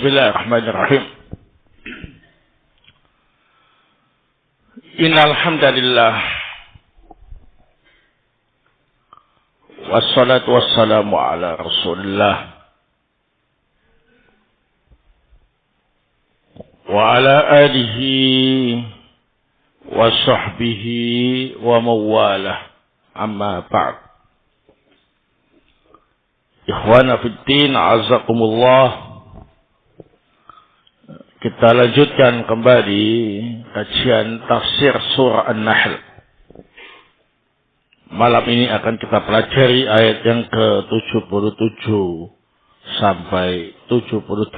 Bismillahirrahmanirrahim. Innal hamdalillah wassalatu wassalamu ala Rasulillah wa ala alihi wa sahbihi wa mawalah. Amma ba'd. Ikhwana fid din, azakumullah. Kita lanjutkan kembali kajian tafsir surah An-Nahl. Malam ini akan kita pelajari ayat yang ke-77 sampai 78.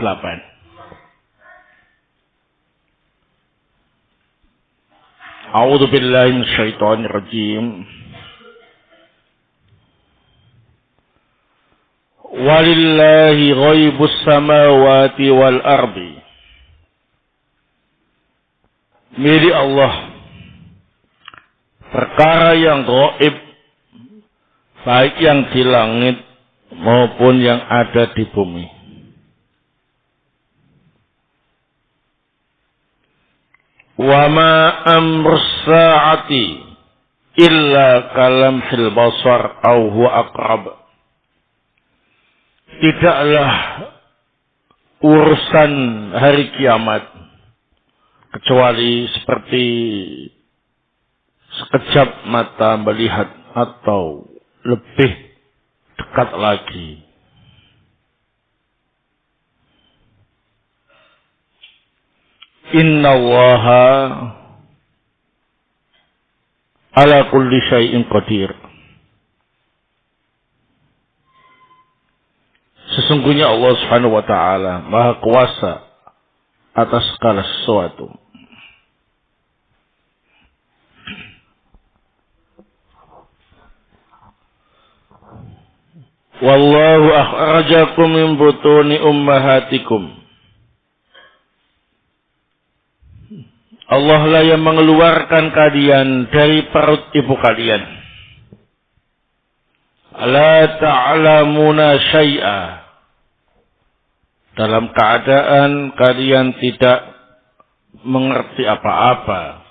A'udzu billahi minasyaitonir rajim. Walillahi ghaibus samawati wal ardi. Milik Allah perkara yang gaib, baik yang di langit maupun yang ada di bumi. Wa ma amrus sa'ati illa kalamhil basar aw huwa aqrab. Tidaklah urusan hari kiamat kecuali seperti sekejap mata melihat atau lebih dekat lagi. Innallaha ala kulli syai'in qadir. Sesungguhnya Allah Subhanahu wa taala Maha Kuasa atas segala sesuatu. Wallahu akhrajakum min butuni ummahatikum. Allah lah yang mengeluarkan kalian dari perut ibu kalian. La ta'lamuna syai'a. Dalam keadaan kalian tidak mengerti apa-apa.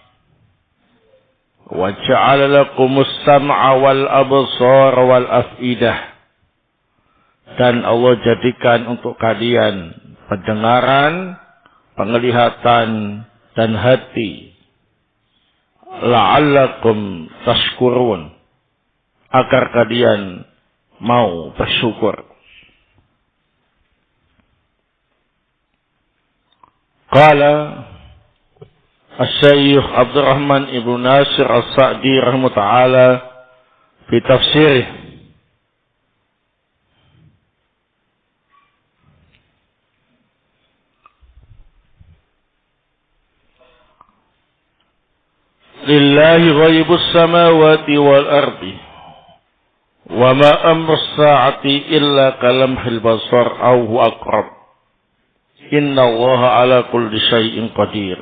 Wa ja'ala lakumus sam'a wal absar wal af'idah. Dan Allah jadikan untuk kalian pendengaran, penglihatan, dan hati. La'allakum tashkurun. Agar kalian mau bersyukur. Qala Asy-Syaikh Abdurrahman Ibnu Nasir As-Sa'di rahimahullah ta'ala fi tafsirih. Lillahi ghaibus samawati wal ardi wa ma amrus sa'ati illa kalamhil basar aw huwa aqrab. Innallaha ala kulli syai'in qadir.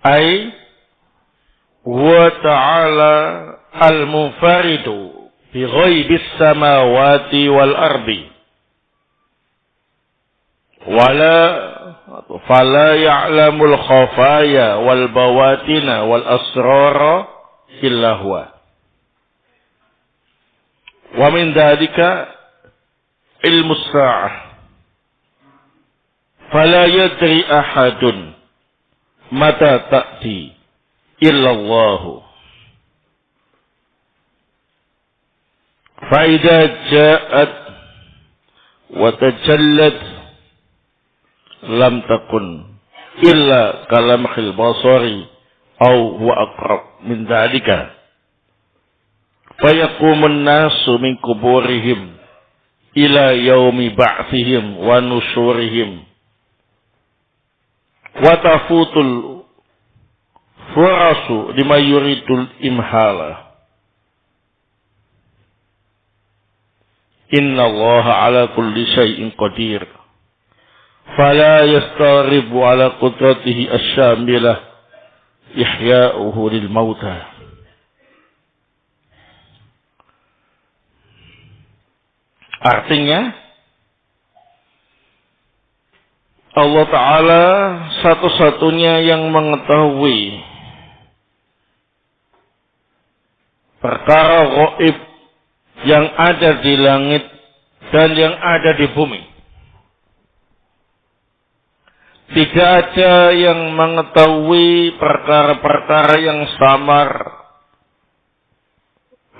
Ai huwa ta'ala al-munfaridu bi ghaibis samawati wal ardi. Fala ya'lamul khafaya wal bawatina wal asrara illa huwa. Wa min dhalika ilmu sa'ah. Fala yadri ahadun mata ta'ti illa Allah. Fa idza ja'at wa tajallat lam takun illa kalamhil basari aw huwa aqrab min dhalika. Fayaqumun nasu min kuburihim ila yaumi ba'thihim wa nusyurihim. Wa tafutul furasu lima yuridul imhala. Inna Allah ala kulli syai'in qadir. Fala yastaribu ala qudratihi asyamilah ihya'uhu lil mauta. Artinya Allah Ta'ala satu-satunya yang mengetahui perkara gaib yang ada di langit dan yang ada di bumi. Tidak ada yang mengetahui perkara-perkara yang samar,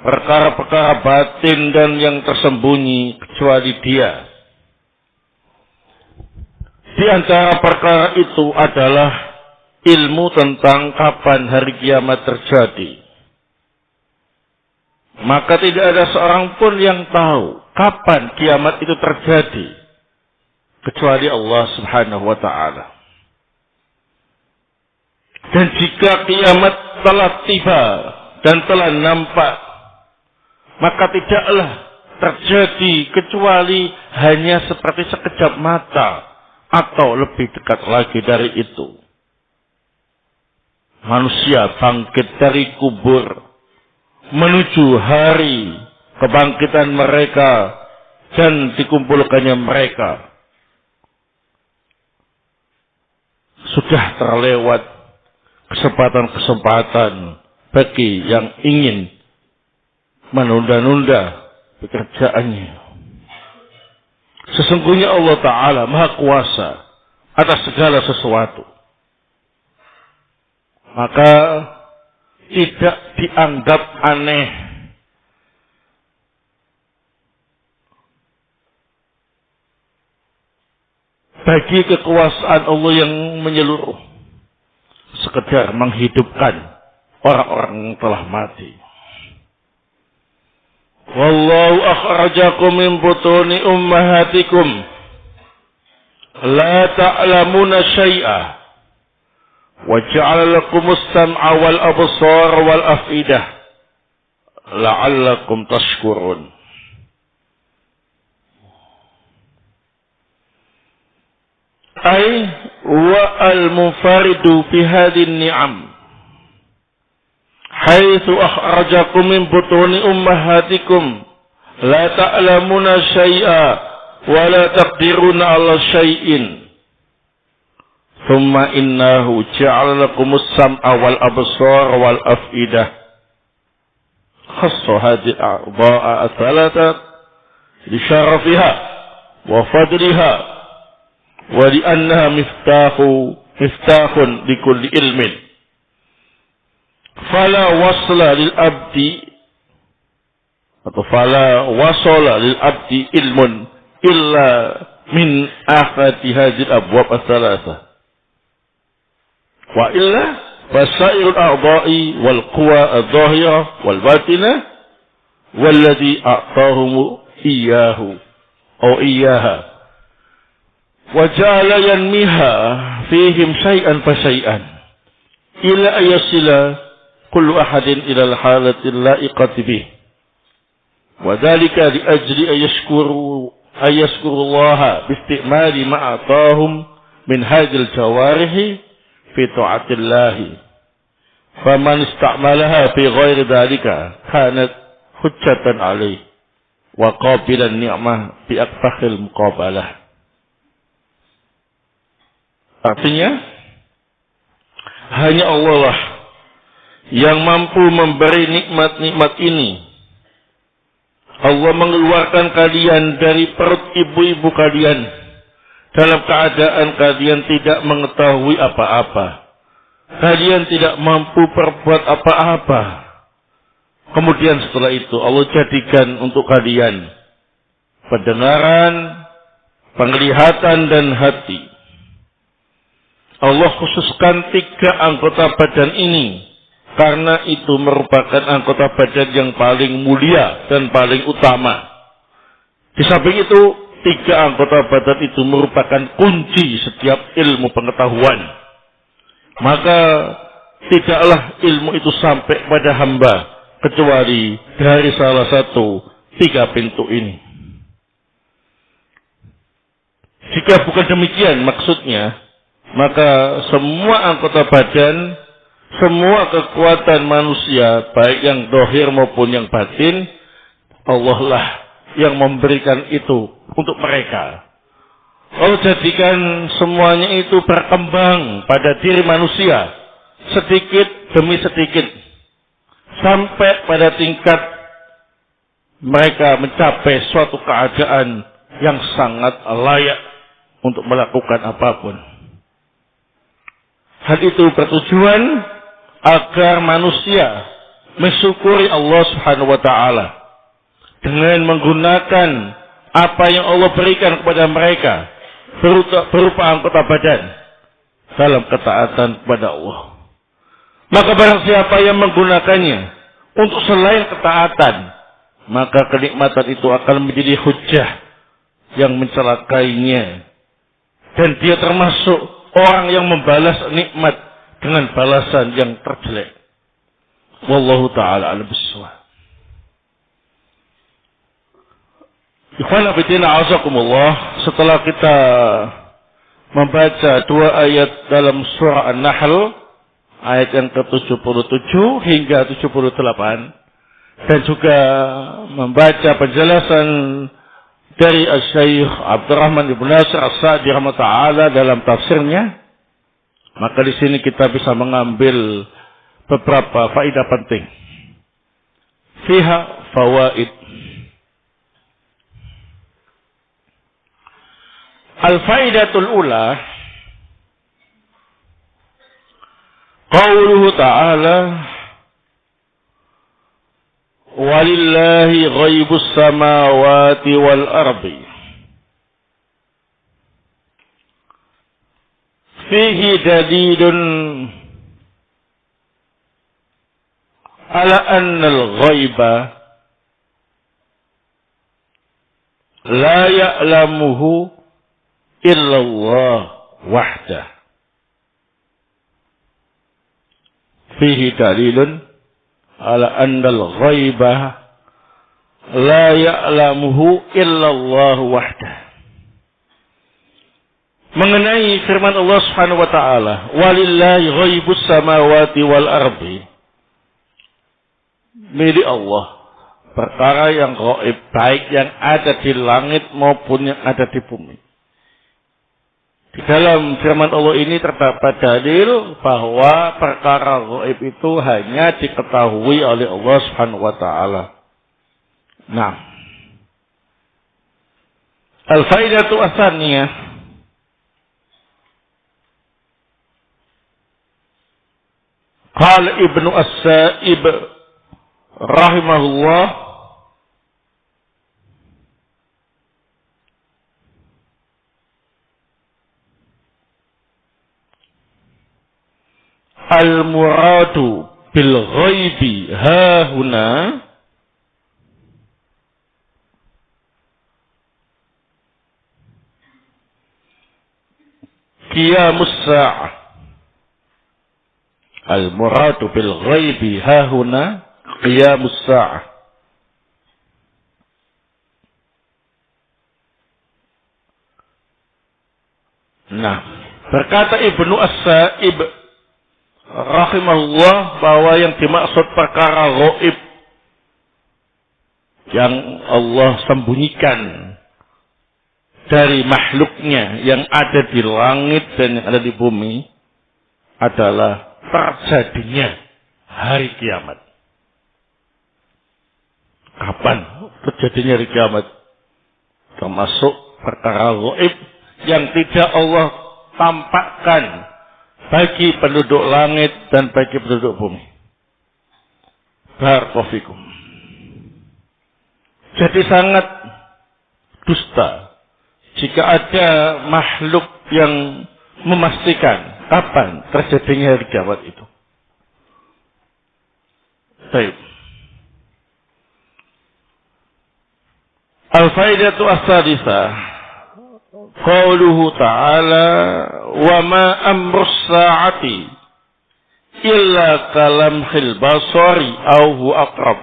perkara-perkara batin dan yang tersembunyi kecuali Dia. Di antara perkara itu adalah ilmu tentang kapan hari kiamat terjadi. Maka tidak ada seorang pun yang tahu kapan kiamat itu terjadi kecuali Allah Subhanahu wa Ta'ala. Dan jika kiamat telah tiba dan telah nampak, maka tidaklah terjadi kecuali hanya seperti sekejap mata atau lebih dekat lagi dari itu. Manusia bangkit dari kubur menuju hari kebangkitan mereka dan dikumpulkannya mereka. Sudah terlewat kesempatan-kesempatan bagi yang ingin menunda-nunda pekerjaannya. Sesungguhnya Allah Ta'ala Maha Kuasa atas segala sesuatu. Maka tidak dianggap aneh bagi kekuasaan Allah yang menyeluruh sekedar menghidupkan orang-orang yang telah mati. Wallahu akhrajakum min butuni ummahatikum la ta'lamuna syai'ah wa ja'ala lakumus sam'a wal absar wal afidah la'allakum tashkurun. Ay wa al-munfaridu fi hadhihi ni'am haitsu akhrajakum min butuni ummahatikum la ta'lamuna syai'a wa la taqdiruna 'ala syai'in. ثم إنه جعل لكم السمع والأبصار والأفئدة خص هذه الأعضاء الثلاثة لشرفها وفضلها ولأنها مفتاح لكل علم فلا وصل للعبد علم إلا من أحد هذه الأبواب الثلاثة wa illa wasairul a'dha'i wal quwa adh-dhahira wal batinah walladhi a'tahum iyyahu aw iyyaha wa ja'ala yanmiha fihim shay'an fa shay'an ila ayasila kullu ahadin ila al-halati al-la'iqati bih wa dhalika li ajli ayashkuru Allah bi istimali ma atahum min hadhil jawarihi fi ta'atillahi faman istamalaha fi ghairi dhalika kanat hujjatan alaih wa qabilan ni'mah bi aqfahil muqabalah. Artinya hanya Allah lah yang mampu memberi nikmat-nikmat ini. Allah mengeluarkan kalian dari perut ibu-ibu kalian dalam keadaan kalian tidak mengetahui apa-apa. Kalian tidak mampu berbuat apa-apa. Kemudian setelah itu Allah jadikan untuk kalian pendengaran, penglihatan dan hati. Allah khususkan 3 anggota badan ini karena itu merupakan anggota badan yang paling mulia dan paling utama. Di samping itu 3 anggota badan itu merupakan kunci setiap ilmu pengetahuan. Maka tidaklah ilmu itu sampai pada hamba kecuali dari salah satu 3 pintu ini. Jika bukan demikian maksudnya, maka semua anggota badan, semua kekuatan manusia, baik yang zahir maupun yang batin, Allah lah yang memberikan itu untuk mereka. Allah jadikan semuanya itu berkembang pada diri manusia sedikit demi sedikit sampai pada tingkat mereka mencapai suatu keadaan yang sangat layak untuk melakukan apapun. Hal itu bertujuan agar manusia mensyukuri Allah Subhanahu wa taala dengan menggunakan apa yang Allah berikan kepada mereka berupa anggota badan dalam ketaatan kepada Allah. Maka barang siapa yang menggunakannya untuk selain ketaatan, maka kenikmatan itu akan menjadi hujjah yang mencelakainya. Dan dia termasuk orang yang membalas nikmat dengan balasan yang terjelek. Wallahu ta'ala a'lam bissawab. Ikhwan fillah azakumullah, setelah kita membaca dua ayat dalam surah An-Nahl, ayat yang ke-77 hingga 78, dan juga membaca penjelasan dari Syekh Abdurrahman Ibn Nasir As-Sa'di rahimahullah dalam tafsirnya, maka di sini kita bisa mengambil beberapa faedah penting. Fiha fawaid. Al-faidatul ula, qauluhu ta'ala, walillahi ghaibus samawati wal ardi. Fihi dalilun ala anna al-ghaiba la ya'lamuhu illa Allah wahdah. Fihi dalilun ala anna al-ghaiba la ya'lamuhu illa Allah wahdah. Mengenai firman Allah Subhanahu wa taala, walillahi ghaibus samawati wal ardi. Milik Allah perkara yang gaib, baik yang ada di langit maupun yang ada di bumi. Di dalam firman Allah ini terdapat dalil bahwa perkara gaib itu hanya diketahui oleh Allah Subhanahu wa taala. Nah, al-faidatu ats-tsaniyah, qala Ibnu As-Sa'ib rahimahullah, al-muradu bil ghaibi hahuna qiyamus sa'ah. Al-muradu bil ghaibi hahuna qiyamus sa'ah. Nah, berkata Ibnu As-Sa'ib rahimahullah bahwa yang dimaksud perkara gaib yang Allah sembunyikan dari makhluknya yang ada di langit dan yang ada di bumi adalah terjadinya hari kiamat. Kapan terjadinya hari kiamat? Termasuk perkara gaib yang tidak Allah tampakkan bagi penduduk langit dan bagi penduduk bumi. Barakallahu fikum. Jadi sangat dusta jika ada makhluk yang memastikan kapan terjadinya hari kiamat itu. Baik. Al-faidatu as-sadisah, qauluhu ta'ala, wa ma amrus sa'ati illa kalamhil basari aw huwa aqrab.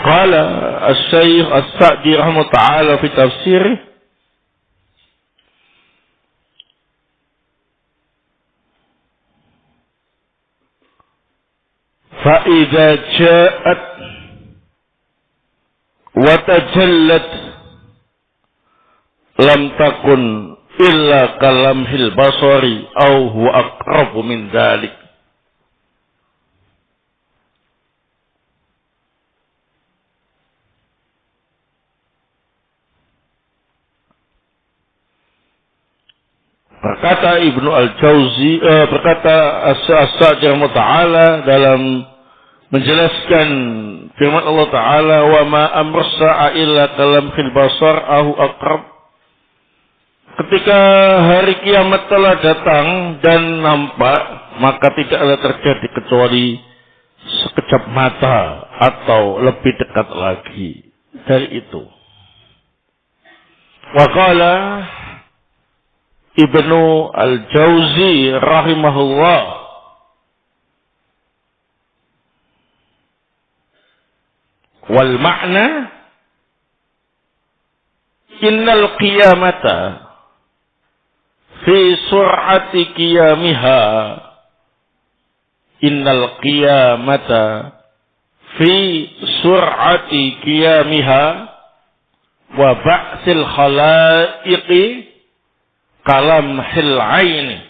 Qala Asy-Syaikh As-Sa'di rahimahullah ta'ala fi tafsirih, فإذا جاءت وتجلت لم تكن إلا كلمح البصر أو هو أقرب من ذلك. Berkata Ibnu Al-Jauzi, berkata As-Sa'di Ta'ala dalam menjelaskan firman Allah Ta'ala, wa ma amr sa'a illa kalamhil basar ahu aqrab. Ketika hari kiamat telah datang dan nampak, maka tidaklah terjadi kecuali sekejap mata atau lebih dekat lagi dari itu. Wa qala Ibnu Al-Jauzi rahimahullah, wal ma'na innal qiyamata fi sur'ati qiyamiha, innal qiyamata fi sur'ati qiyamiha wa ba'sil khalaiqi kalamhil aini.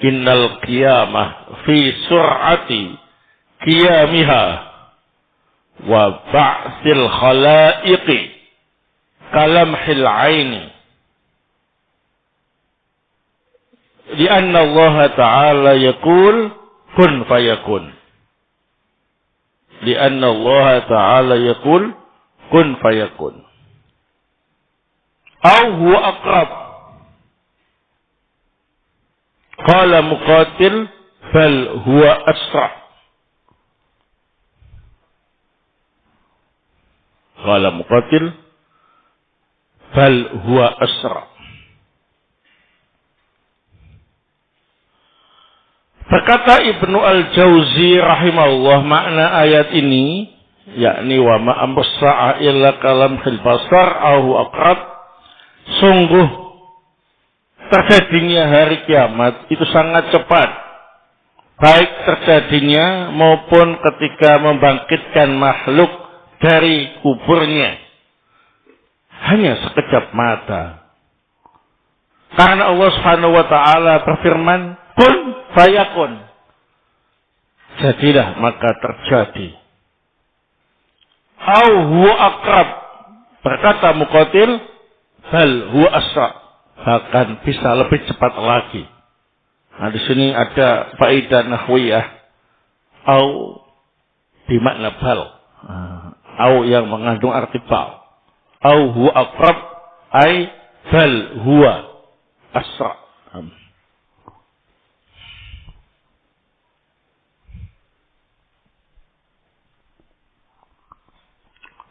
Innal qiyamah fi sur'ati qiyamiha wa ba'sil khalaiqi kalamhil aini. Lianna Allah Ta'ala yaqul kun fayakun. Lianna Allah Ta'ala yaqul kun fayakun. Aw huwa aqrab. Qala Muqatil bal huwa asra'. Qala Muqatil bal huwa asra'. Berkata Ibnu Al-Jauzi rahimahullah, makna ayat ini yakni wa ma amr sa'a illa kalamhil basar aw aqrab, sungguh terjadinya hari kiamat itu sangat cepat, baik terjadinya maupun ketika membangkitkan makhluk dari kuburnya, hanya sekejap mata. Karena Allah Subhanahu wa Ta'ala berfirman, kun fayakun, jadilah maka terjadi. Au huwa aqrab, berkata Muqatil, bal huwa asra', bahkan bisa lebih cepat lagi. Nah, di sini ada faedah nahwiyah, au di makna bal, au yang mengandung arti bal. Au huwa aqrab ay bal huwa asra'.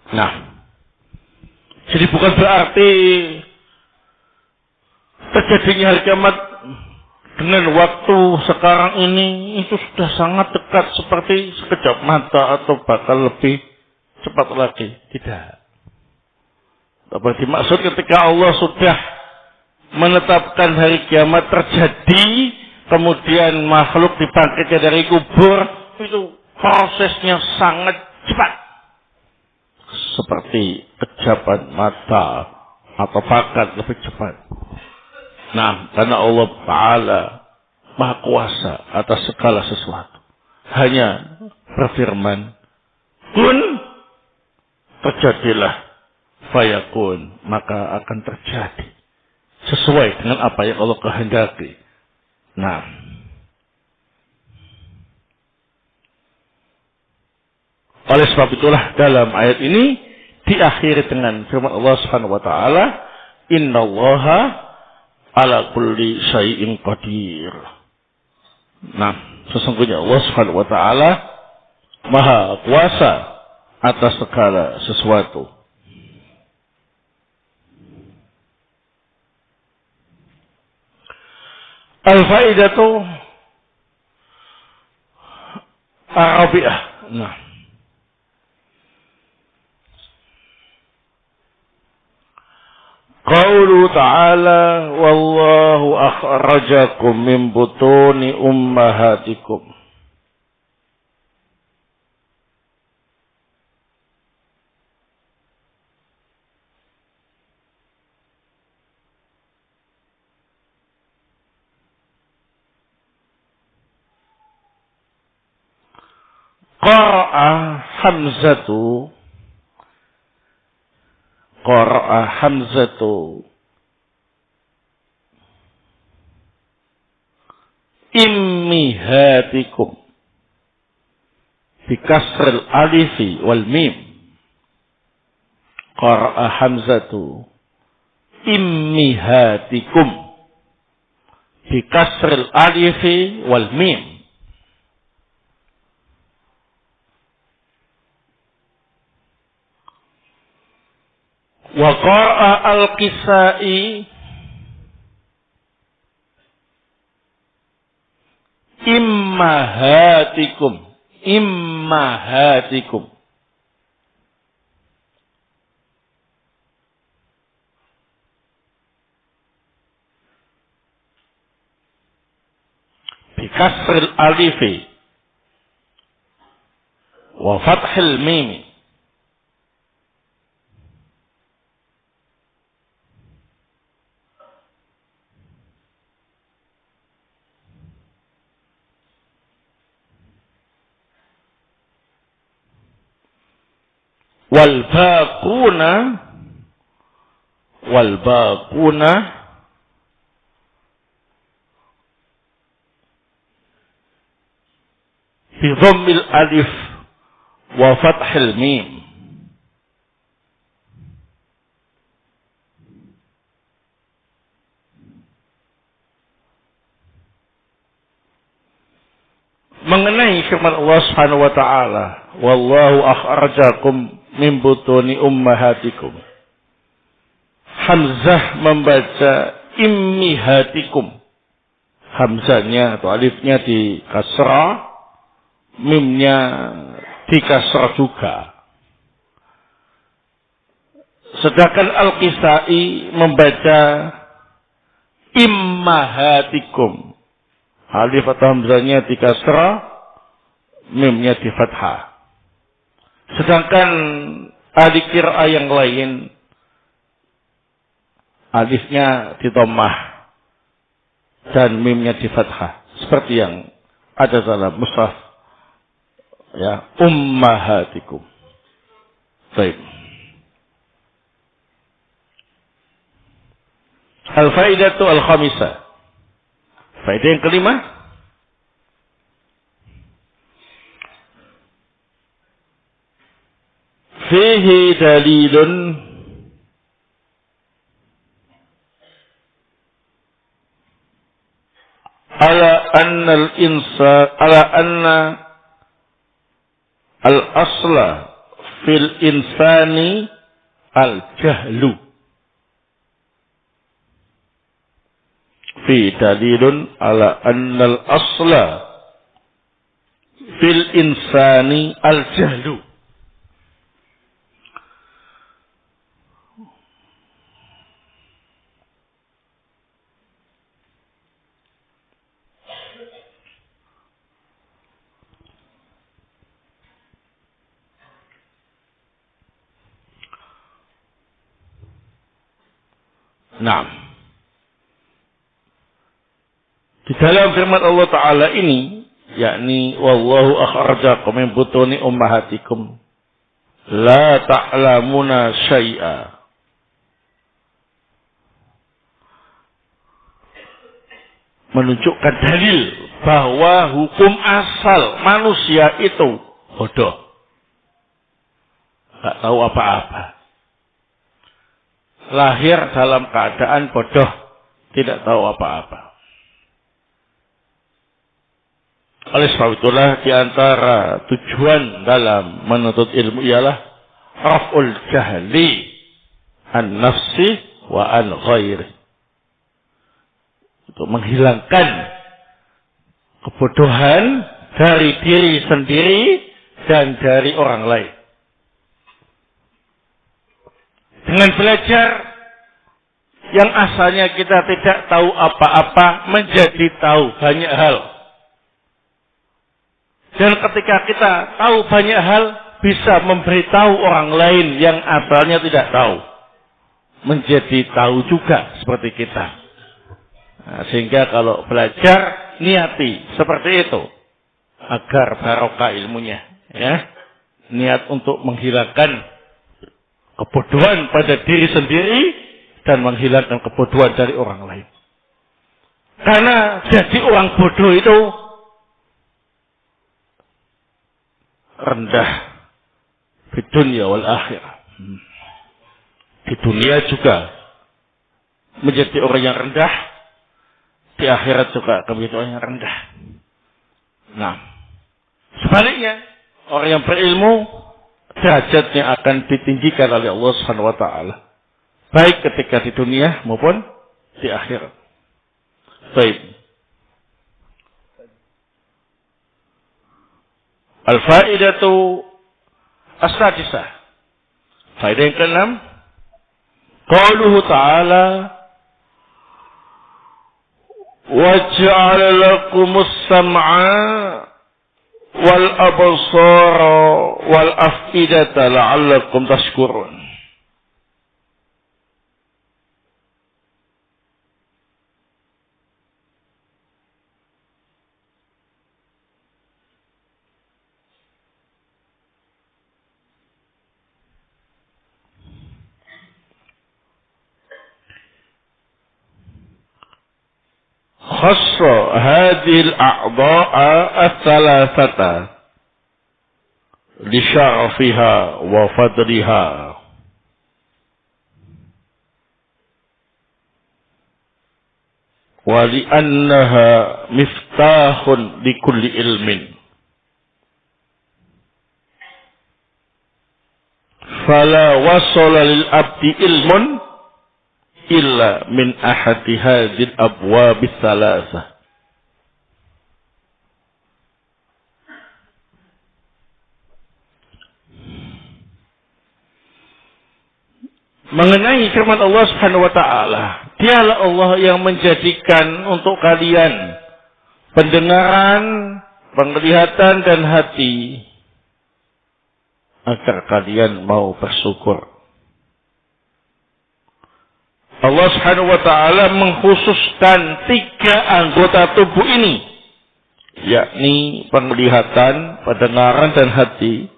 Nah, jadi bukan berarti terjadinya hari kiamat dengan waktu sekarang ini itu sudah sangat dekat seperti sekejap mata atau bakal lebih cepat lagi. Tidak. Apa dimaksud ketika Allah sudah menetapkan hari kiamat terjadi, kemudian makhluk dibangkitkan dari kubur, itu prosesnya sangat cepat. Seperti kejapan mata atau bahkan lebih cepat. Nah, karena Allah Ta'ala Maha Kuasa atas segala sesuatu, hanya berfirman, kun, terjadilah, fayakun, maka akan terjadi sesuai dengan apa yang Allah kehendaki. Nah, oleh sebab itulah dalam ayat ini diakhiri dengan firman Allah Subhanahu wa Ta'ala, innallaha ala kulli syai'in qadir. Nah, sesungguhnya Allah Subhanahu wa Ta'ala Maha Kuasa atas segala sesuatu. Al-faidatu Arabiah. Nah, qaul qauluhu ta'ala wallahu akhrajakum min butuni ummahatikum. Qara'a Hamzatu immihatikum bikasril alifi wal mim. Qara'a Hamzatu immihatikum bikasril alifi wal mim. Wa qara'a al-Kisai immahatikum bikasril alifi wa fathil mimi. Wal baquna bi dhammil alif wa fathil mim. Mengenai firman Allah Subhanahu wa taala, wallahu akhrajakum min butuni ummahatikum. Hamzah membaca immihatikum. Hamzahnya atau alifnya di kasrah, mimnya di kasrah juga. Sedangkan Al-Kisai membaca immahatikum. Alif atau hamzahnya di kasrah, mimnya di fathah. Sedangkan ahli qiraah yang lain alifnya di dhammah dan mimnya di fathah, seperti yang ada dalam mushaf ya, ummahatikum. Baik. Al-faidatu al-khamisah. Faedah yang kelima. Fihi dalilun ala anna al-asla fil insani al-jahlu. Fi dalilun ala anna al-asla fil insani al-jahlu. Nah, di dalam firman Allah Ta'ala ini, yakni wallahu akhrajakum min butuni ummahatikum la ta'lamuna syai'a, menunjukkan dalil bahwa hukum asal manusia itu bodoh, tak tahu apa-apa. Lahir dalam keadaan bodoh, tidak tahu apa-apa. Oleh sebab itulah di antara tujuan dalam menuntut ilmu ialah raf'ul jahli an nafsi wa an ghairi. Untuk menghilangkan kebodohan dari diri sendiri dan dari orang lain. Dengan belajar yang asalnya kita tidak tahu apa-apa menjadi tahu banyak hal. Dan ketika kita tahu banyak hal, bisa memberitahu orang lain yang asalnya tidak tahu. Menjadi tahu juga seperti kita. Nah, sehingga kalau belajar, niati seperti itu. Agar barokah ilmunya. Ya. Niat untuk menghilangkan kebodohan pada diri sendiri dan menghilangkan kebodohan dari orang lain. Karena jadi orang bodoh itu rendah di dunia wal akhirah. Di dunia juga menjadi orang yang rendah, di akhirat juga menjadi orang yang rendah. Nah, sebaliknya orang yang berilmu derajatnya akan ditinggikan oleh Allah Subhanahu wa taala. Baik ketika di dunia maupun di akhirat. Baik. Al-faidatu as-sadisah. Faedah yang ke-6. Qauluhu ta'ala wa ja'ala lakumus sam'a wal absara wal af'idata la'allakum tashkurun. خص هذه الأعضاء الثلاثة لشرفها وفضلها ولأنها مفتاح لكل علم فلا وصل للعبد علم illa min ahadi hadil abwabis salasah. Mengenai firman Allah Subhanahu wa taala, dialah Allah yang menjadikan untuk kalian pendengaran, penglihatan dan hati agar kalian mau bersyukur. Allah Subhanahu wa taala mengkhususkan 3 anggota tubuh ini, yakni penglihatan, pendengaran dan hati,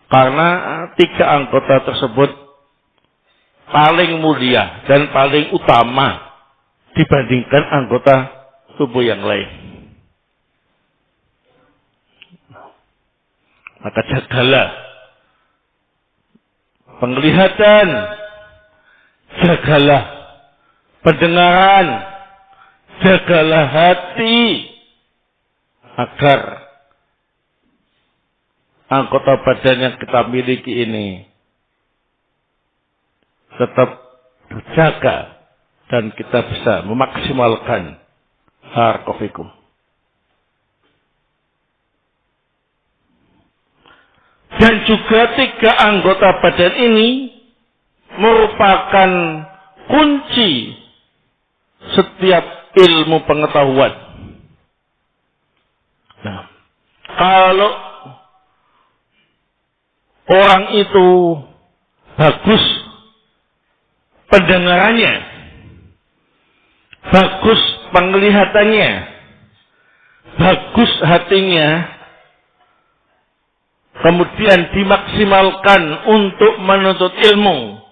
karena 3 anggota tersebut paling mulia dan paling utama dibandingkan anggota tubuh yang lain. Maka jagalah penglihatan, jagalah pendengaran, jagalah hati, agar anggota badan yang kita miliki ini tetap terjaga dan kita bisa memaksimalkan barakallahu. Dan juga 3 anggota badan ini merupakan kunci setiap ilmu pengetahuan. Nah, kalau orang itu bagus pendengarannya, bagus penglihatannya, bagus hatinya, kemudian dimaksimalkan untuk menuntut ilmu,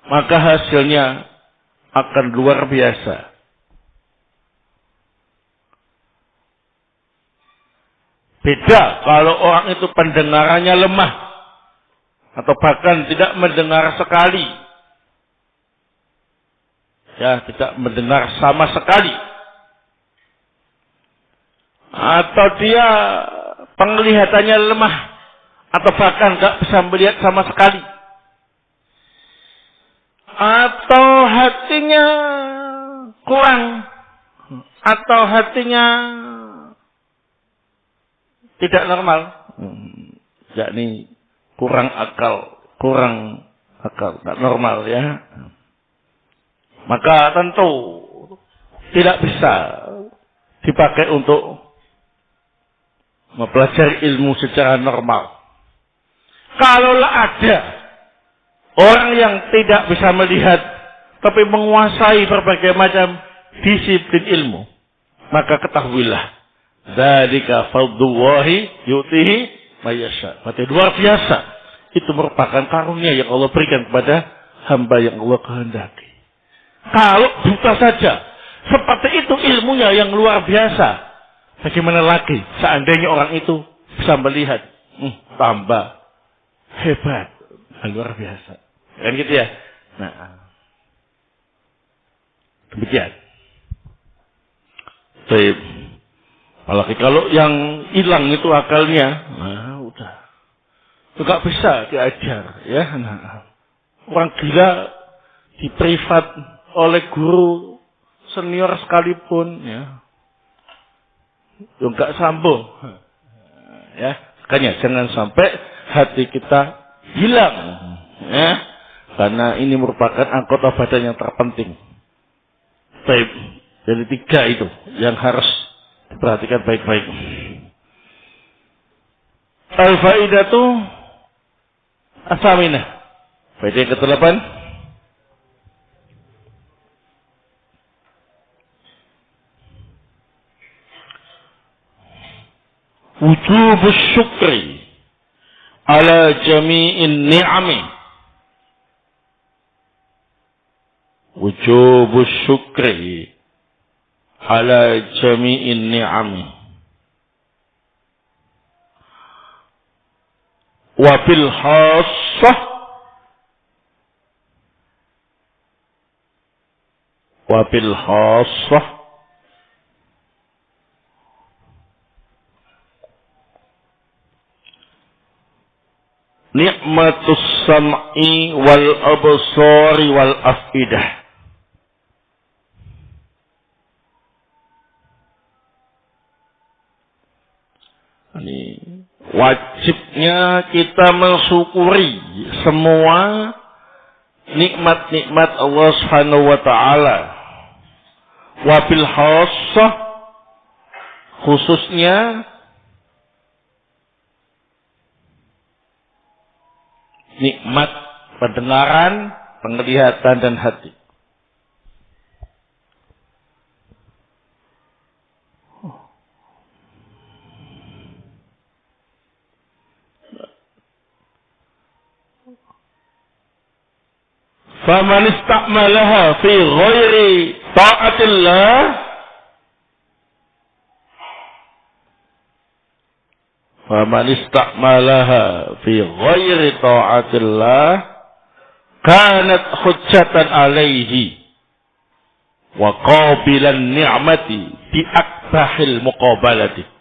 maka hasilnya akan luar biasa. Beda kalau orang itu pendengarannya lemah atau bahkan tidak mendengar sekali. Ya, tidak mendengar sama sekali. Atau dia penglihatannya lemah atau bahkan tidak bisa melihat sama sekali. Atau hatinya kurang, atau hatinya tidak normal, yakni kurang akal, tidak normal ya. maka tentu tidak bisa dipakai untuk mempelajari ilmu secara normal. Kalaulah ada orang yang tidak bisa melihat tapi menguasai berbagai macam disiplin ilmu, maka ketahuilah dzalika fadlullahi yu'tihi may yasha. Berarti luar biasa. Itu merupakan karunia yang Allah berikan kepada hamba yang Allah kehendaki. Kalau buta saja seperti itu ilmunya yang luar biasa, bagaimana lagi seandainya orang itu bisa melihat, tambah hebat, luar biasa. Kan gitu ya. Nah, demikian. Baik. Apalagi kalau yang hilang itu akalnya, nah udah. Enggak bisa diajar, ya. Nah, orang gila di privat oleh guru senior sekalipun, ya. Enggak sambung. Ya, makanya jangan sampai hati kita hilang, ya. Karena ini merupakan anggota badan yang terpenting. Baik, dari 3 itu yang harus diperhatikan baik-baik. Al-faidatu as-saminah. Faedah yang ke-8. Wujubus syukri ala jami'in ni'ami. Wujubus syukri ala jami'in ni'ami. Wabil khassah wabil khassah nikmatus sam'i wal absari wal afidah. Ini wajibnya kita mensyukuri semua nikmat-nikmat Allah Subhanahu wa taala. Wabil khassah, khususnya nikmat pendengaran, penglihatan dan hati. Faman istakmalaha fi ghairi ta'atillah faman istakmalaha fi ghairi ta'atillah kanat hujjatan alaihi wa qabilan ni'mati bi akbahil muqabalati.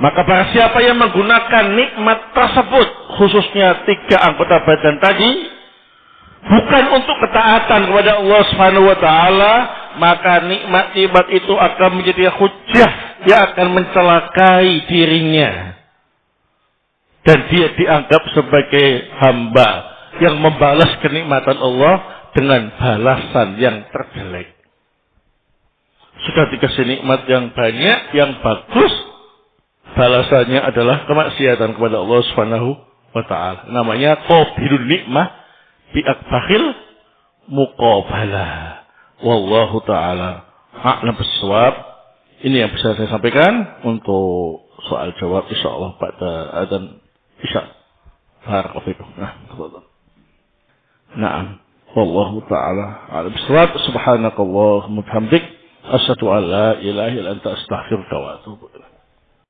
Maka para siapa yang menggunakan nikmat tersebut, khususnya 3 anggota badan tadi, bukan untuk ketaatan kepada Allah Subhanahu wa taala, maka nikmat-nikmat itu akan menjadi hujjah yang akan mencelakai dirinya. Dan dia dianggap sebagai hamba yang membalas kenikmatan Allah dengan balasan yang terjelek. Sudah dikasih nikmat yang banyak, yang bagus, balasannya adalah kemaksiatan kepada Allah Subhanahu wa taala. Namanya qabilun nikmah bi akbahil muqabalah. Wallahu taala a'lam bissawab. Ini yang bisa saya sampaikan untuk soal jawab insyaallah pada adzan isya. Barakallahu fikum. Naam. Wallahu taala a'lam bissawab. Subhanakallahumma wa bihamdik asyhadu an la ilaha illa anta astaghfiruka wa atubu